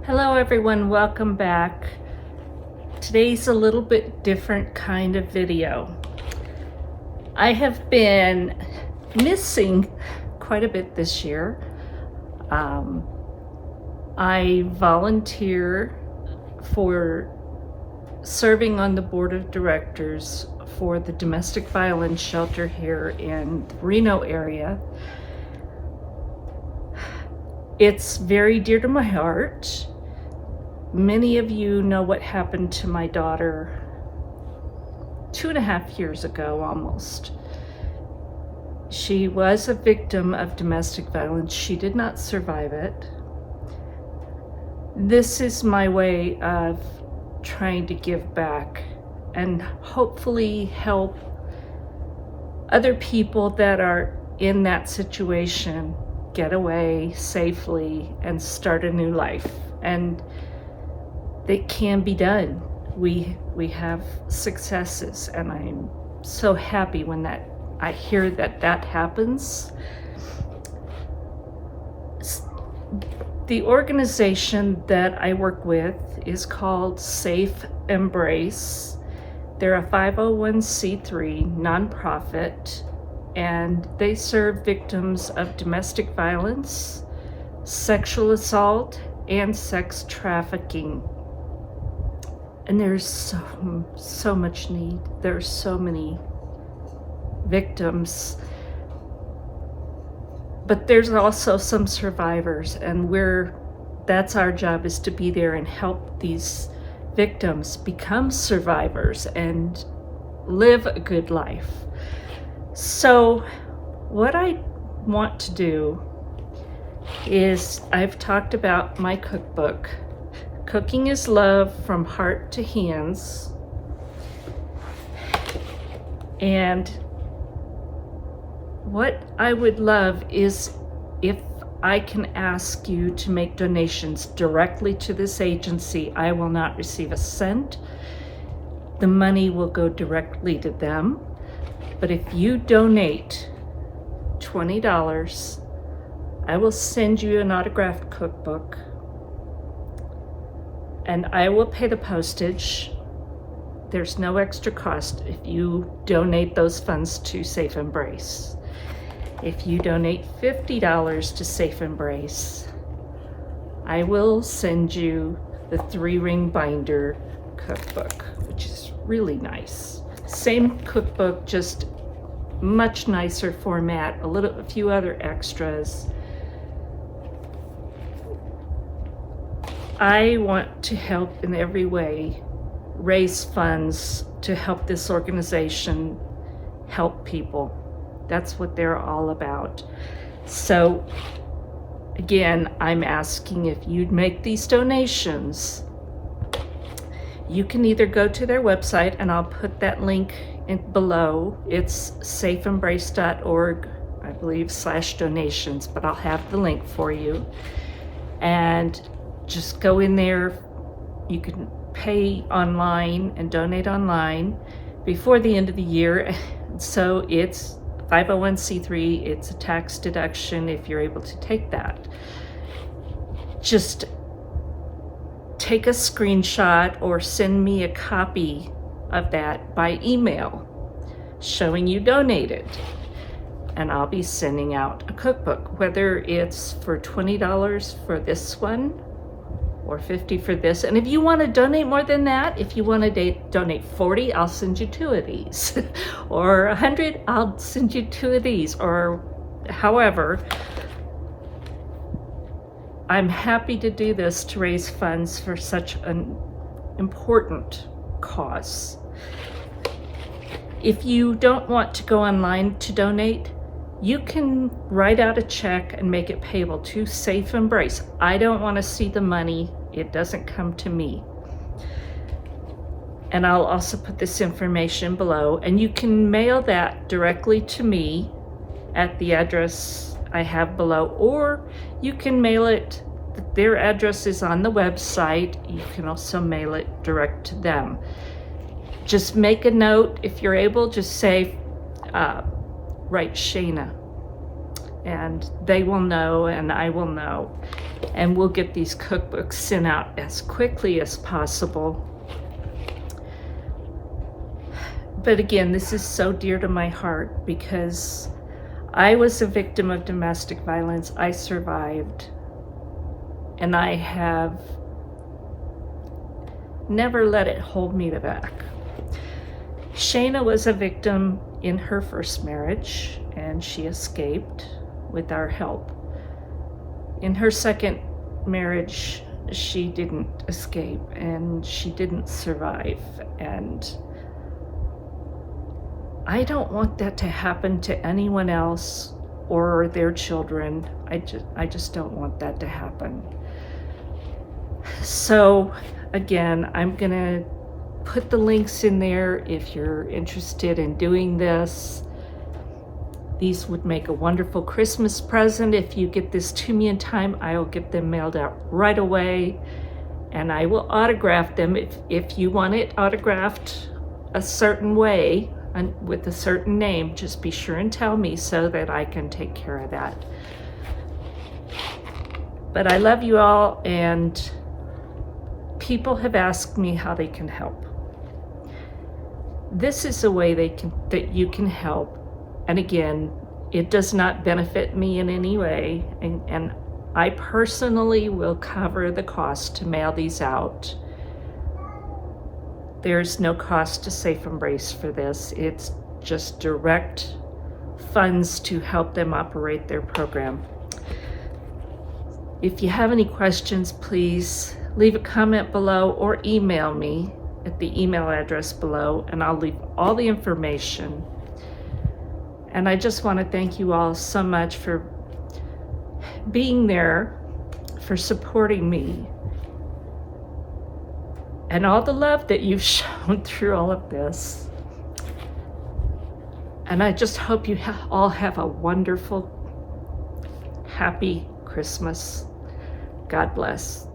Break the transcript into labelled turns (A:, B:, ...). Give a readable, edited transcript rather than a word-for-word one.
A: Hello everyone, welcome back. Today's a little bit different kind of video. I have been missing quite a bit this year. I volunteer for serving on the board of directors for the domestic violence shelter here in the Reno area. It's very dear to my heart. Many of you know what happened to my daughter 2.5 years ago almost. She was a victim of domestic violence. She did not survive it. This is my way of trying to give back and hopefully help other people that are in that situation get away safely and start a new life. And it can be done. We have successes, and I'm so happy when I hear that happens. The organization that I work with is called Embmrace. They're a 501c3 nonprofit, and they serve victims of domestic violence, sexual assault, and sex trafficking. And there's so much need. There's so many victims. But there's also some survivors, and that's our job, is to be there and help these victims become survivors and live a good life. So what I want to do is, I've talked about my cookbook, Cooking is Love from Heart to Hands. And what I would love is if I can ask you to make donations directly to this agency. I will not receive a cent. The money will go directly to them. But if you donate $20, I will send you an autographed cookbook, and I will pay the postage. There's no extra cost if you donate those funds to Embmrace. If you donate $50 to Embmrace, I will send you the 3-ring binder cookbook, which is really nice. Same cookbook, just much nicer format, a few other extras. I want to help in every way, raise funds to help this organization help people. That's what they're all about. So again, I'm asking if you'd make these donations. You can either go to their website, and I'll put that link below. It's safeembrace.org, I believe, /donations, but I'll have the link for you. And just go in there. You can pay online and donate online before the end of the year. So it's 501c3, it's a tax deduction if you're able to take that. Just take a screenshot or send me a copy of that by email showing you donated, and I'll be sending out a cookbook, whether it's for $20 for this one or $50 for this. And if you want to donate more than that, if you want to donate $40, I'll send you 2 of these. Or $100, I'll send you 2 of these. Or however, I'm happy to do this to raise funds for such an important cause. If you don't want to go online to donate, you can write out a check and make it payable to Embmrace. I don't want to see the money. It doesn't come to me. And I'll also put this information below, and you can mail that directly to me at the address I have below, or you can mail it. Their address is on the website. You can also mail it direct to them. Just make a note, if you're able, just say, write Shana, and they will know, and I will know, and we'll get these cookbooks sent out as quickly as possible. But again, this is so dear to my heart because I was a victim of domestic violence. I survived, and I have never let it hold me back. Shana was a victim in her first marriage, and she escaped with our help. In her second marriage, she didn't escape, and she didn't survive. And I don't want that to happen to anyone else or their children. I just don't want that to happen. So again, I'm gonna put the links in there if you're interested in doing this. These would make a wonderful Christmas present. If you get this to me in time, I will get them mailed out right away, and I will autograph them. If you want it autographed a certain way and with a certain name, just be sure and tell me so that I can take care of that. But I love you all, and people have asked me how they can help. This is a way that you can help. And again, it does not benefit me in any way. And I personally will cover the cost to mail these out. There's no cost to Safe Embmrace for this. It's just direct funds to help them operate their program. If you have any questions, please leave a comment below or email me at the email address below, and I'll leave all the information. And I just want to thank you all so much for being there, for supporting me, and all the love that you've shown through all of this. And I just hope you all have a wonderful, happy Christmas. God bless.